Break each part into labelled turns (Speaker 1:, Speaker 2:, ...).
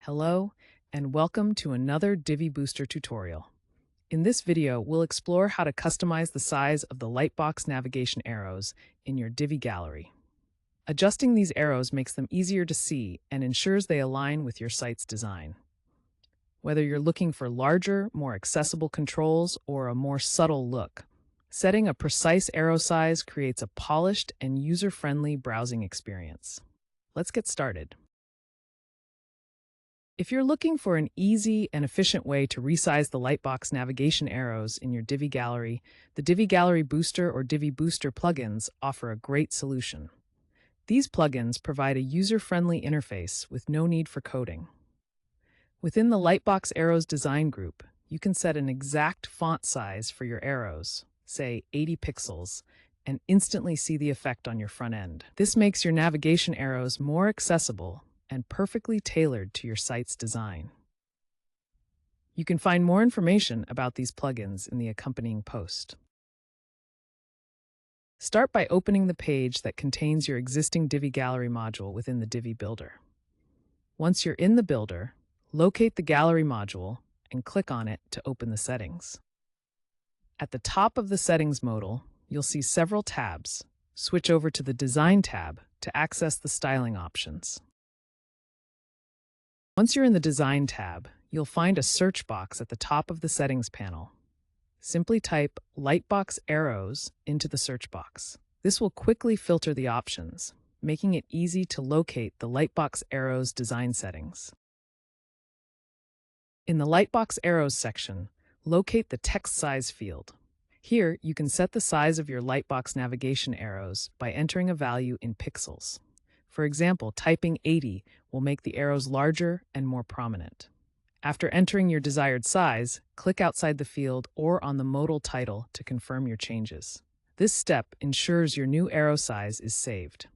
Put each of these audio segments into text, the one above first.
Speaker 1: Hello, and welcome to another Divi Booster tutorial. In this video, we'll explore how to customize the size of the Lightbox navigation arrows in your Divi Gallery. Adjusting these arrows makes them easier to see and ensures they align with your site's design. Whether you're looking for larger, more accessible controls or a more subtle look, setting a precise arrow size creates a polished and user-friendly browsing experience. Let's get started. If you're looking for an easy and efficient way to resize the Lightbox navigation arrows in your Divi Gallery, the Divi Gallery Booster or Divi Booster plugins offer a great solution. These plugins provide a user-friendly interface with no need for coding. Within the Lightbox Arrows design group, you can set an exact font size for your arrows, say 80 pixels, and instantly see the effect on your front end. This makes your navigation arrows more accessible and perfectly tailored to your site's design. You can find more information about these plugins in the accompanying post. Start by opening the page that contains your existing Divi Gallery module within the Divi Builder. Once you're in the Builder, locate the Gallery module and click on it to open the settings. At the top of the Settings modal, you'll see several tabs. Switch over to the Design tab to access the styling options. Once you're in the Design tab, you'll find a search box at the top of the Settings panel. Simply type Lightbox Arrows into the search box. This will quickly filter the options, making it easy to locate the Lightbox Arrows design settings. In the Lightbox Arrows section, locate the text size field. Here, you can set the size of your Lightbox navigation arrows by entering a value in pixels. For example, typing 80 will make the arrows larger and more prominent. After entering your desired size, click outside the field or on the modal title to confirm your changes. This step ensures your new arrow size is saved.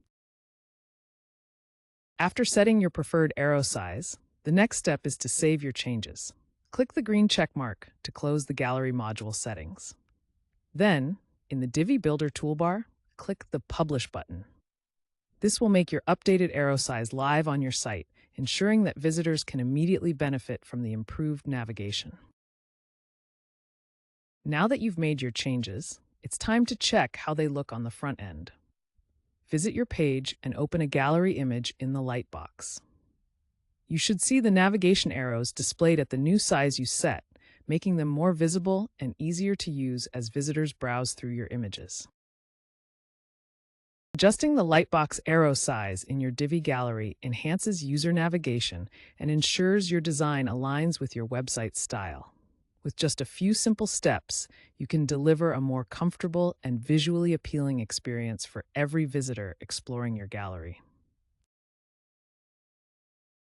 Speaker 1: After setting your preferred arrow size, the next step is to save your changes. Click the green check mark to close the Gallery module settings. Then, in the Divi Builder toolbar, click the Publish button. This will make your updated arrow size live on your site, ensuring that visitors can immediately benefit from the improved navigation. Now that you've made your changes, it's time to check how they look on the front end. Visit your page and open a gallery image in the Lightbox. You should see the navigation arrows displayed at the new size you set, making them more visible and easier to use as visitors browse through your images. Adjusting the Lightbox arrow size in your Divi Gallery enhances user navigation and ensures your design aligns with your website's style. With just a few simple steps, you can deliver a more comfortable and visually appealing experience for every visitor exploring your gallery.